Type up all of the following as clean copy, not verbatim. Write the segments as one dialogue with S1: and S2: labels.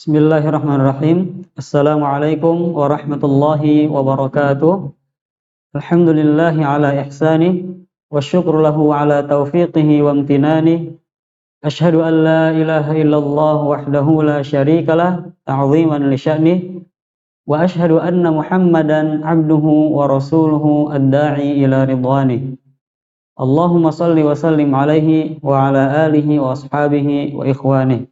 S1: Bismillahirrahmanirrahim. Assalamualaikum warahmatullahi wabarakatuh. Alhamdulillahi ala ihsanih wa syukru lahu ala taufiqihi wa amtinanih. Ashhadu an la ilaha illallah wahdahu la syarikalah ta'ziman li sya'nih wa ashhadu anna Muhammadan abduhu wa rasuluhu ad-da'i ila ridwanih. Allahumma salli wa sallim alaihi wa ala alihi wa ashabihi wa ikhwanih.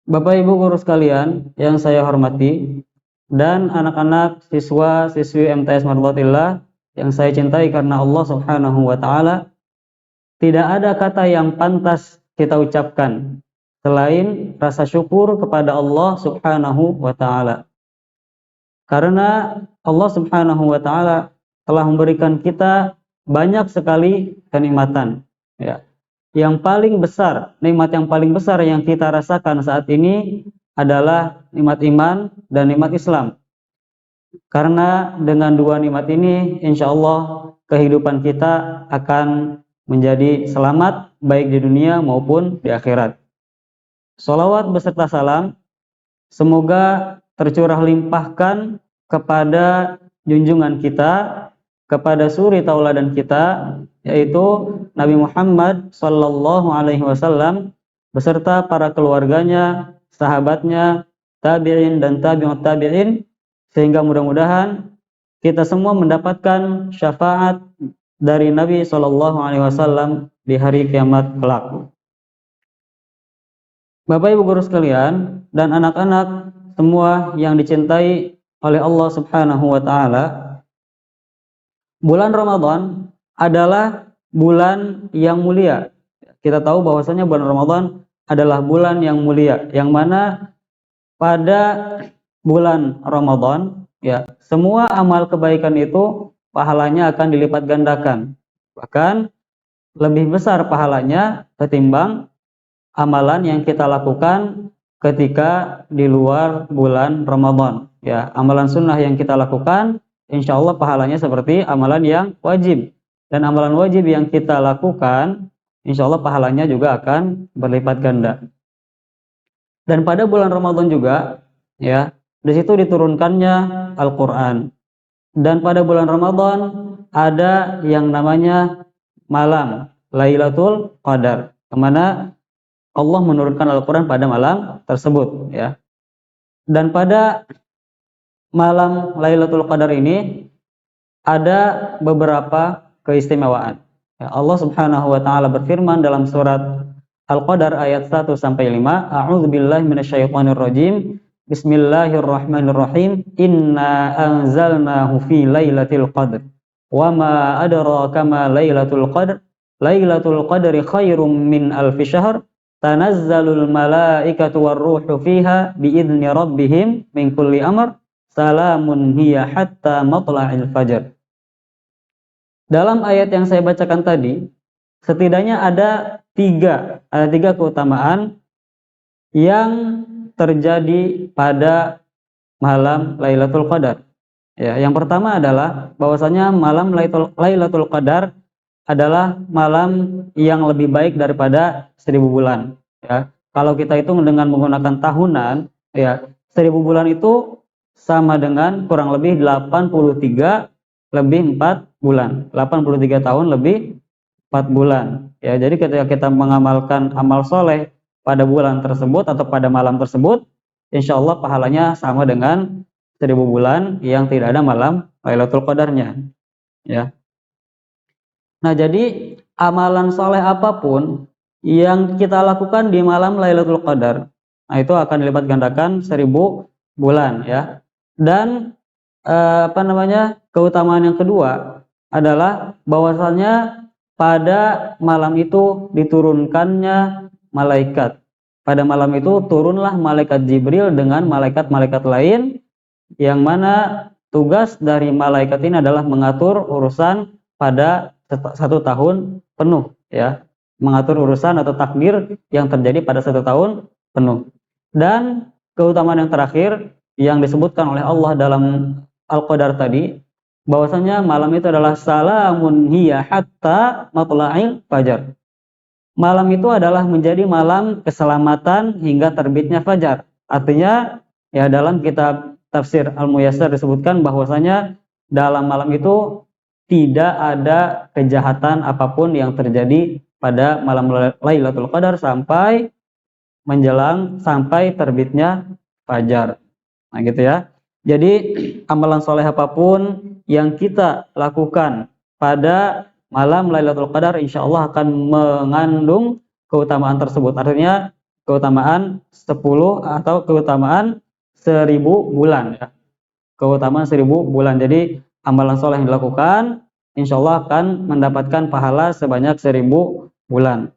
S1: Bapak Ibu guru sekalian yang saya hormati dan anak-anak siswa-siswi MTS Mardatillah yang saya cintai karena Allah Subhanahu wa taala, tidak ada kata yang pantas kita ucapkan selain rasa syukur kepada Allah Subhanahu wa taala. Karena Allah Subhanahu wa taala telah memberikan kita banyak sekali kenikmatan, ya. Yang paling besar, nikmat yang paling besar yang kita rasakan saat ini adalah nikmat iman dan nikmat Islam. Karena dengan dua nikmat ini, insya Allah kehidupan kita akan menjadi selamat baik di dunia maupun di akhirat. Sholawat beserta salam semoga tercurah limpahkan kepada junjungan kita, kepada suri tauladan kita, yaitu Nabi Muhammad sallallahu alaihi wasallam beserta para keluarganya, sahabatnya, tabi'in dan tabi'ut tabi'in, sehingga mudah-mudahan kita semua mendapatkan syafaat dari Nabi sallallahu alaihi wasallam di hari kiamat kelak. Bapak Ibu guru sekalian dan anak-anak semua yang dicintai oleh Allah Subhanahu wa taala, bulan Ramadan adalah bulan yang mulia. Kita tahu bahwasanya bulan Ramadan adalah bulan yang mulia, yang mana pada bulan Ramadan, ya, semua amal kebaikan itu pahalanya akan dilipat gandakan. Bahkan lebih besar pahalanya ketimbang amalan yang kita lakukan ketika di luar bulan Ramadan. Ya, amalan sunnah yang kita lakukan insya Allah pahalanya seperti amalan yang wajib, dan amalan wajib yang kita lakukan insya Allah pahalanya juga akan berlipat ganda. Dan pada bulan Ramadan juga, ya, di situ diturunkannya Al-Quran. Dan pada bulan Ramadan ada yang namanya malam Lailatul Qadar, kemana Allah menurunkan Al-Quran pada malam tersebut, ya. Dan pada malam Lailatul Qadar ini ada beberapa keistimewaan. Ya, Allah Subhanahu wa taala berfirman dalam surat Al-Qadar ayat 1 sampai 5, A'udzubillahi minasyaitonir rajim. Bismillahirrahmanirrahim. Inna anzalnahu fi lailatul qadr. Wa ma adraka ma lailatul qadr. Lailatul qadri khairum min alfi syahr. Tanazzalul malaikatu warruhu fiha biidzni rabbihim min kulli amr. Salamun hiya hatta matla'il fajr. Dalam ayat yang saya bacakan tadi, setidaknya ada tiga keutamaan yang terjadi pada malam Lailatul Qadar. Ya, yang pertama adalah bahwasanya malam Lailatul Qadar adalah malam yang lebih baik daripada 1000 bulan. Ya, kalau kita hitung dengan menggunakan tahunan, ya, 1000 bulan itu sama dengan kurang lebih 83 lebih 4 bulan. 83 tahun lebih 4 bulan. Ya, jadi ketika kita mengamalkan amal soleh pada bulan tersebut atau pada malam tersebut, insya Allah pahalanya sama dengan 1000 bulan yang tidak ada malam Lailatul Qadarnya. Ya. Nah, jadi amalan soleh apapun yang kita lakukan di malam Lailatul Qadar, nah itu akan dilipat gandakan 1000 bulan, ya. Dan keutamaan yang kedua adalah bahwasanya pada malam itu diturunkannya malaikat. Pada malam itu turunlah malaikat Jibril dengan malaikat-malaikat lain, yang mana tugas dari malaikat ini adalah mengatur urusan pada 1 tahun penuh, ya, mengatur urusan atau takdir yang terjadi pada 1 tahun penuh. Dan keutamaan yang terakhir yang disebutkan oleh Allah dalam Al-Qadar tadi, bahwasanya malam itu adalah salamun hiya hatta matla'il fajar. malam itu adalah menjadi malam keselamatan hingga terbitnya fajar. Artinya ya dalam kitab tafsir Al-Muyassar disebutkan bahwasanya dalam malam itu tidak ada kejahatan apapun yang terjadi pada malam Lailatul Qadar sampai terbitnya fajar. Nah, gitu ya. Jadi amalan soleh apapun yang kita lakukan pada malam Lailatul Qadar insya Allah akan mengandung keutamaan tersebut. Artinya keutamaan 10 atau keutamaan 1000 bulan ya. Keutamaan 1000 bulan. Jadi amalan soleh yang dilakukan insya Allah akan mendapatkan pahala sebanyak 1000 bulan.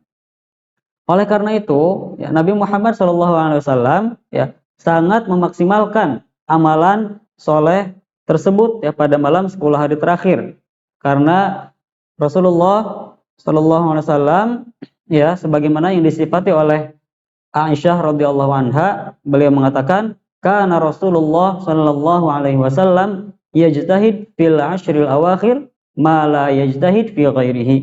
S1: Oleh karena itu, ya, Nabi Muhammad SAW ya sangat memaksimalkan amalan soleh tersebut ya pada malam 10 hari terakhir. Karena Rasulullah SAW ya sebagaimana yang disifati oleh Aisyah radhiyallahu anha, beliau mengatakan, "Kana Rasulullah sallallahu alaihi wasallam yajtahid fil ashril awakhir ma la yajtahid fi ghairihi."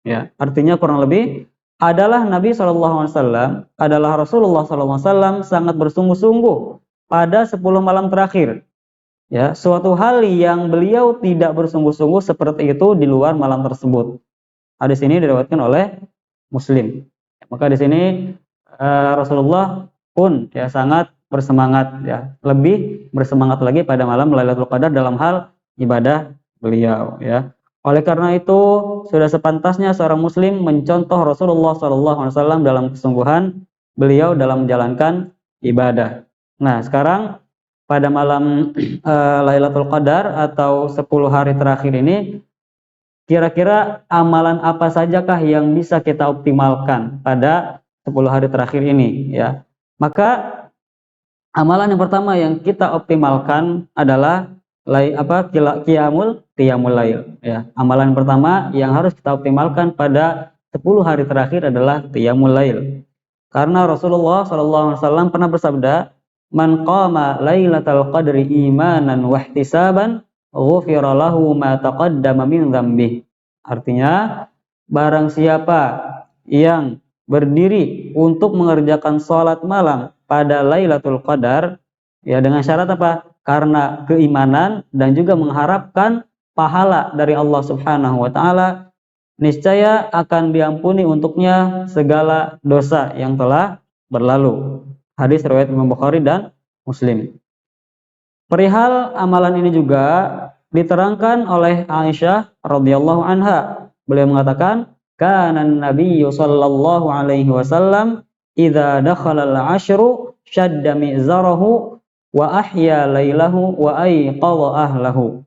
S1: Ya, artinya kurang lebih adalah Nabi SAW, adalah Rasulullah SAW sangat bersungguh-sungguh pada 10 malam terakhir. Ya, suatu hal yang beliau tidak bersungguh-sungguh seperti itu di luar malam tersebut. Hadis ini diriwayatkan oleh Muslim. Maka di sini Rasulullah pun ya sangat bersemangat ya, lebih bersemangat lagi pada malam Lailatul Qadar dalam hal ibadah beliau ya. Oleh karena itu, sudah sepantasnya seorang muslim mencontoh Rasulullah SAW dalam kesungguhan beliau dalam menjalankan ibadah. Nah, sekarang pada malam Lailatul Qadar atau 10 hari terakhir ini, kira-kira amalan apa sajakah yang bisa kita optimalkan pada 10 hari terakhir ini ya. Maka amalan yang pertama yang kita optimalkan adalah qiyamul lail ya. Amalan pertama yang harus kita optimalkan pada 10 hari terakhir adalah qiyamul lail. Karena Rasulullah SAW pernah bersabda, "Man qama lailatal qadri imanan wa ihtisaban, ghufira lahu ma taqaddama min dzambihi." Artinya, barang siapa yang berdiri untuk mengerjakan sholat malam pada Lailatul Qadar ya dengan syarat apa? Karena keimanan dan juga mengharapkan pahala dari Allah Subhanahu wa taala, niscaya akan diampuni untuknya segala dosa yang telah berlalu. Hadis riwayat Imam Bukhari dan Muslim. Perihal amalan ini juga diterangkan oleh Aisyah radhiyallahu anha. Beliau mengatakan, "Kana an-nabiyyu sallallahu alaihi wasallam idza dakhala al-'ashru shadda mi'zarahu wa ahya lailahu wa ayqadha ahlahu."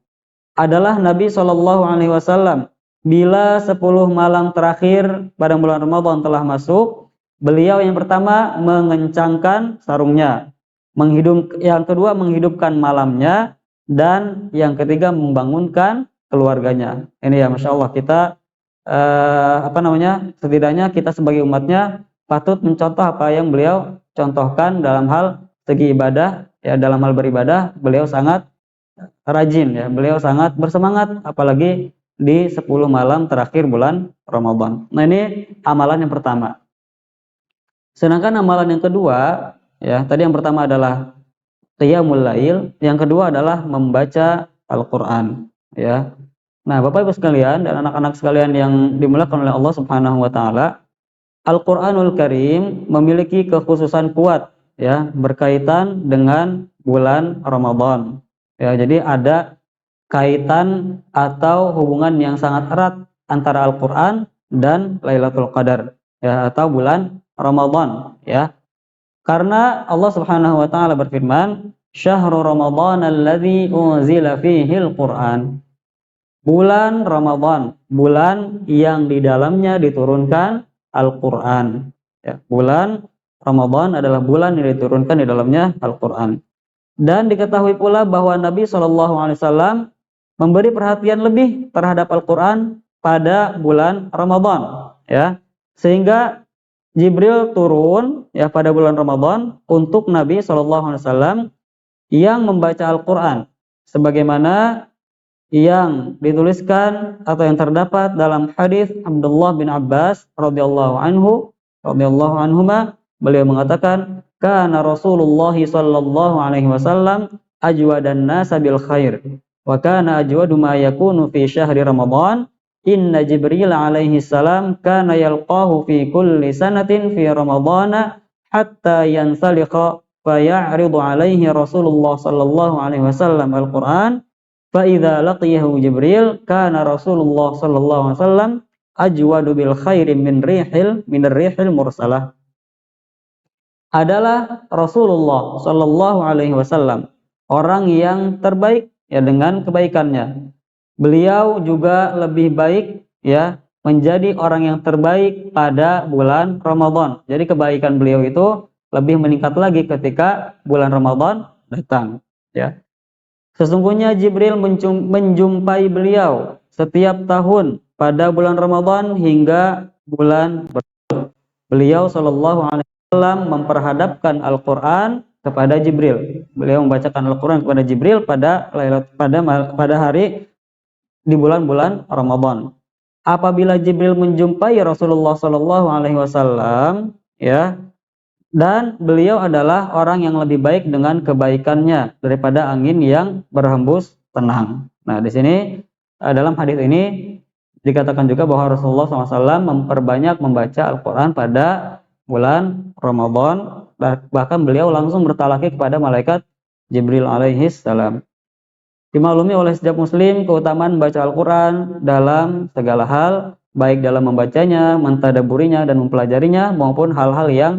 S1: Adalah Nabi sallallahu alaihi wasallam bila 10 malam terakhir pada bulan Ramadan telah masuk, beliau yang pertama mengencangkan sarungnya, yang kedua menghidupkan malamnya, dan yang ketiga membangunkan keluarganya. Ini ya Masya Allah, kita setidaknya kita sebagai umatnya patut mencontoh apa yang beliau contohkan dalam hal segi ibadah ya. Dalam hal beribadah beliau sangat rajin ya, beliau sangat bersemangat apalagi di 10 malam terakhir bulan Ramadan. Nah, ini amalan yang pertama. Sedangkan amalan yang kedua ya, tadi yang pertama adalah qiyamul lail, yang kedua adalah membaca Al-Qur'an ya. Nah, Bapak Ibu sekalian dan anak-anak sekalian yang dimuliakan oleh Allah Subhanahu wa taala, Al-Qur'anul Karim memiliki kekhususan kuat ya berkaitan dengan bulan Ramadan. Ya, jadi ada kaitan atau hubungan yang sangat erat antara Al-Qur'an dan Lailatul Qadar ya atau bulan Ramadan ya. Karena Allah Subhanahu wa taala berfirman, "Syahrul Ramadan alladzi unzila fihil Qur'an." Bulan Ramadan, bulan yang di dalamnya diturunkan Al-Qur'an. Ya, bulan Ramadan adalah bulan yang diturunkan di dalamnya Al-Qur'an. Dan diketahui pula bahwa Nabi SAW memberi perhatian lebih terhadap Al-Qur'an pada bulan Ramadan, ya. Sehingga Jibril turun ya pada bulan Ramadan untuk Nabi SAW yang membaca Al-Qur'an sebagaimana yang dituliskan atau yang terdapat dalam hadis Abdullah bin Abbas radhiyallahu anhuma, beliau mengatakan, kana Rasulullah sallallahu alaihi wasallam ajwadan nas bil khair wa kana ajwadu ma yakunu fi syahri Ramadan. Inna Jibril alaihi salam kana yalqahu fi kulli sanatin fi Ramadana hatta yansalikha fa ya'ridu alaihi Rasulullah sallallahu alaihi wasallam al-Qur'an. Fa idza laqiyahu Jibril kana Rasulullah sallallahu alaihi wasallam ajwadu bil khairi min rihil mursalah. Adalah Rasulullah sallallahu alaihi wasallam orang yang terbaik ya dengan kebaikannya. Beliau juga lebih baik ya menjadi orang yang terbaik pada bulan Ramadan. Jadi kebaikan beliau itu lebih meningkat lagi ketika bulan Ramadan datang ya. Sesungguhnya Jibril menjumpai beliau setiap tahun pada bulan Ramadan hingga bulan beliau Shallallahu Alaihi Wasallam memperhadapkan Al-Quran kepada Jibril. Beliau membacakan Al-Quran kepada Jibril pada hari di bulan-bulan Ramadan. Apabila Jibril menjumpai Rasulullah Shallallahu Alaihi Wasallam, ya, dan beliau adalah orang yang lebih baik dengan kebaikannya daripada angin yang berhembus tenang. Nah, di sini dalam hadis ini dikatakan juga bahwa Rasulullah SAW memperbanyak membaca Al-Quran pada bulan Ramadan, bahkan beliau langsung bertalaki kepada malaikat Jibril alaihi salam. Dimaklumi oleh setiap muslim keutamaan membaca Al-Quran dalam segala hal, baik dalam membacanya, mentadaburinya, dan mempelajarinya, maupun hal-hal yang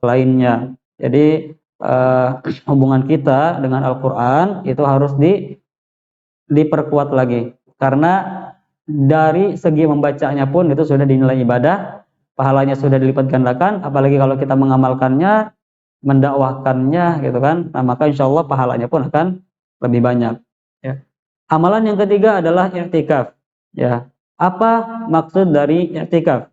S1: lainnya. Jadi hubungan kita dengan Al-Quran itu harus diperkuat lagi, karena dari segi membacanya pun itu sudah dinilai ibadah, pahalanya sudah dilipat gandakan, apalagi kalau kita mengamalkannya, mendakwahkannya gitu kan, nah maka insya Allah pahalanya pun akan lebih banyak ya. Amalan yang ketiga adalah i'tikaf ya. Apa maksud dari i'tikaf?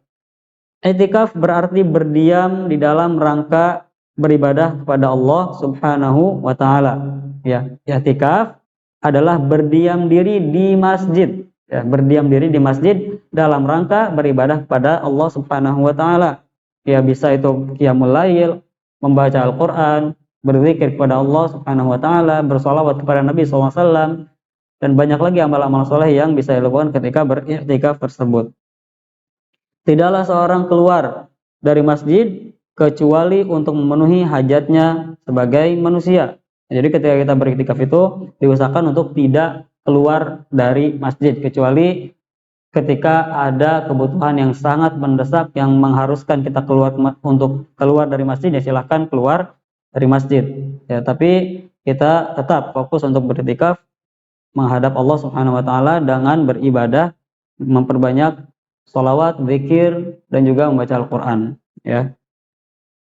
S1: I'tikaf berarti berdiam di dalam rangka beribadah kepada Allah Subhanahu wa taala. Ya, i'tikaf adalah berdiam diri di masjid. Ya, berdiam diri di masjid dalam rangka beribadah kepada Allah Subhanahu wa taala. Ya, bisa itu qiyamul lail, membaca Al-Qur'an, berzikir kepada Allah Subhanahu wa taala, bersolawat kepada Nabi SAW, dan banyak lagi amal-amal soleh yang bisa dilakukan ketika beriktikaf tersebut. Tidaklah seorang keluar dari masjid kecuali untuk memenuhi hajatnya sebagai manusia. Jadi ketika kita beriktikaf itu diusahakan untuk tidak keluar dari masjid, kecuali ketika ada kebutuhan yang sangat mendesak yang mengharuskan kita untuk keluar dari masjid, ya silahkan keluar dari masjid. Ya, tapi kita tetap fokus untuk beriktikaf menghadap Allah Subhanahu wa taala dengan beribadah, memperbanyak sholawat, zikir, dan juga membaca Al-Quran ya.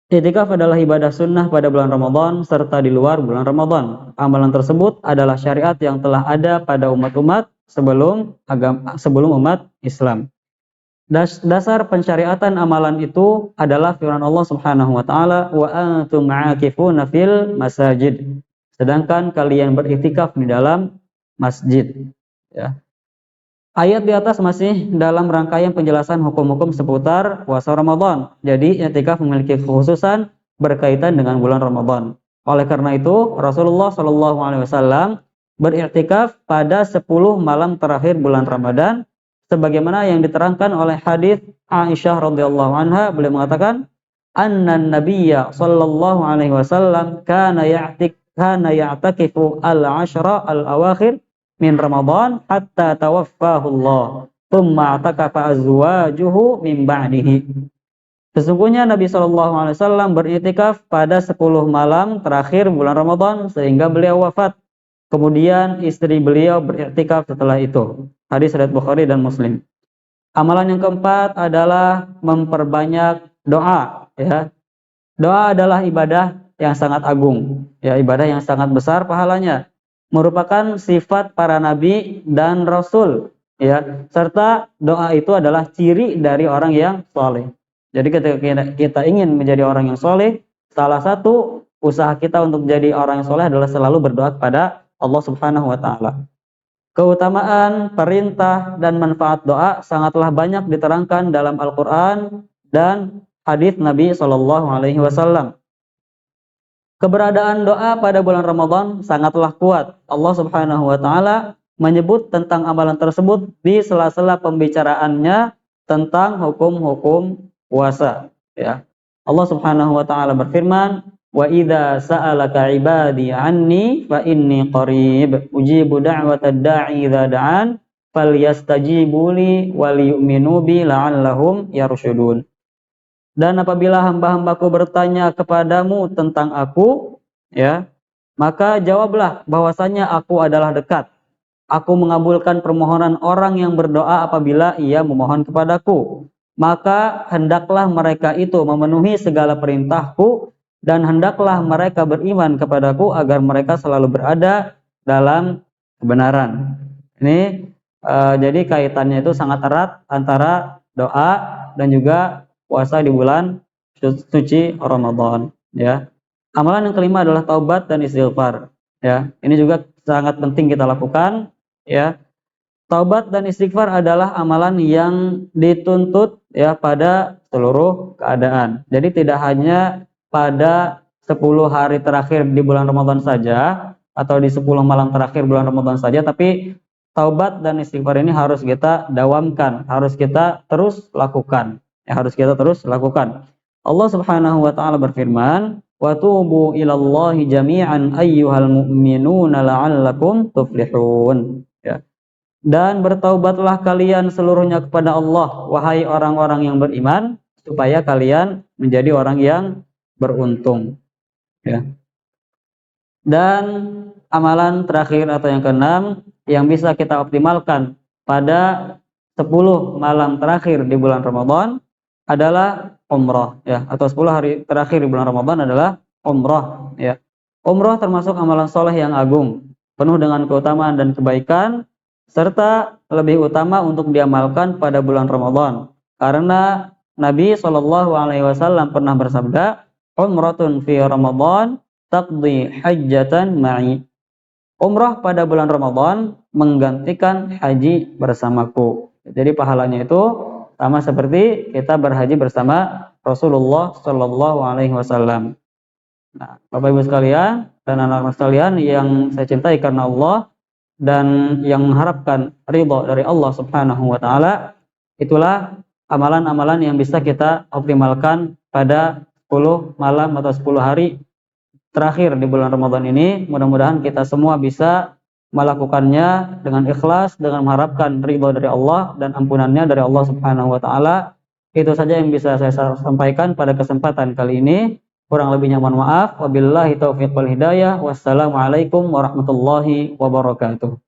S1: I'tikaf adalah ibadah sunnah pada bulan Ramadan serta di luar bulan Ramadan. Amalan tersebut adalah syariat yang telah ada pada umat-umat sebelum umat Islam. Dasar pensyariatan amalan itu adalah firman Allah Subhanahu wa taala, wa antum aakifuna fil masajid. Sedangkan kalian beriktikaf di dalam masjid ya. Ayat di atas masih dalam rangkaian penjelasan hukum-hukum seputar puasa Ramadan. Jadi i'tikaf memiliki kekhususan berkaitan dengan bulan Ramadan. Oleh karena itu, Rasulullah Shallallahu Alaihi Wasallam beriktikaf pada 10 malam terakhir bulan Ramadan, sebagaimana yang diterangkan oleh hadis Aisyah radhiyallahu anha. Beliau mengatakan, "Anna Nabiyya Shallallahu Alaihi Wasallam kana ya'takifu al-ashra al-awakhir min Ramadan hatta tawaffahu Allah, thumma atakafa azwajuhu min ba'dihi." Sesungguhnya Nabi SAW beriktikaf pada 10 malam terakhir bulan Ramadan sehingga beliau wafat. Kemudian istri beliau beriktikaf setelah itu. Hadis riwayat Bukhari dan Muslim. Amalan yang keempat adalah memperbanyak doa ya. Doa adalah ibadah yang sangat agung ya, ibadah yang sangat besar pahalanya, merupakan sifat para nabi dan rasul ya, serta doa itu adalah ciri dari orang yang soleh. Jadi ketika kita ingin menjadi orang yang soleh, salah satu usaha kita untuk menjadi orang yang soleh adalah selalu berdoa kepada Allah Subhanahu wa taala. Keutamaan, perintah, dan manfaat doa sangatlah banyak diterangkan dalam Al-Quran dan hadis Nabi Shallallahu Alaihi Wasallam. Keberadaan doa pada bulan Ramadan sangatlah kuat. Allah Subhanahu Wa Taala menyebut tentang amalan tersebut di sela-sela pembicaraannya tentang hukum-hukum puasa. Ya, Allah Subhanahu Wa Taala berfirman, wa idza sa'alaka ibadi anni fa inni qarib ujibu da'watad da'i idza da'an falyastajibu li wal yu'minu bi la'allahum yarshudun. Dan apabila hamba-hambaku bertanya kepadamu tentang aku, ya, maka jawablah bahwasanya aku adalah dekat. Aku mengabulkan permohonan orang yang berdoa apabila ia memohon kepadaku. Maka hendaklah mereka itu memenuhi segala perintahku dan hendaklah mereka beriman kepadaku agar mereka selalu berada dalam kebenaran. Ini jadi kaitannya itu sangat erat antara doa dan juga puasa di bulan suci Ramadan. Ya. Amalan yang kelima adalah taubat dan istighfar. Ya, ini juga sangat penting kita lakukan. Ya, taubat dan istighfar adalah amalan yang dituntut ya pada seluruh keadaan. Jadi tidak hanya pada 10 hari terakhir di bulan Ramadan saja atau di 10 malam terakhir bulan Ramadan saja, tapi taubat dan istighfar ini harus kita dawamkan, harus kita terus lakukan. Ya, harus kita terus lakukan. Allah Subhanahu wa taala berfirman, "Wa tubu ilallahi jami'an ayyuhal mu'minuna la'allakum tuflihun." Ya. Dan bertaubatlah kalian seluruhnya kepada Allah, wahai orang-orang yang beriman, supaya kalian menjadi orang yang beruntung. Ya. Dan amalan terakhir atau yang keenam yang bisa kita optimalkan pada 10 malam terakhir di bulan Ramadan adalah umrah, ya, atau 10 hari terakhir di bulan Ramadan adalah umrah, ya. Umrah termasuk amalan soleh yang agung, penuh dengan keutamaan dan kebaikan, serta lebih utama untuk diamalkan pada bulan Ramadan. Karena Nabi Shallallahu Alaihi Wasallam pernah bersabda, umratun fi Ramadan taqdi hajjatan ma'i. Umrah pada bulan Ramadan menggantikan haji bersamaku. Jadi pahalanya itu sama seperti kita berhaji bersama Rasulullah Shallallahu Alaihi Wasallam. Nah, Bapak Ibu sekalian dan anak-anak sekalian yang saya cintai karena Allah dan yang mengharapkan ridha dari Allah Subhanahu wa taala, itulah amalan-amalan yang bisa kita optimalkan pada 10 malam atau 10 hari terakhir di bulan Ramadan ini. Mudah-mudahan kita semua bisa melakukannya dengan ikhlas, dengan mengharapkan ridha dari Allah dan ampunannya dari Allah Subhanahu wa taala. Itu saja yang bisa saya sampaikan pada kesempatan kali ini. Kurang lebihnya mohon maaf. Wabillahi taufiq wal hidayah. Wassalamualaikum warahmatullahi wabarakatuh.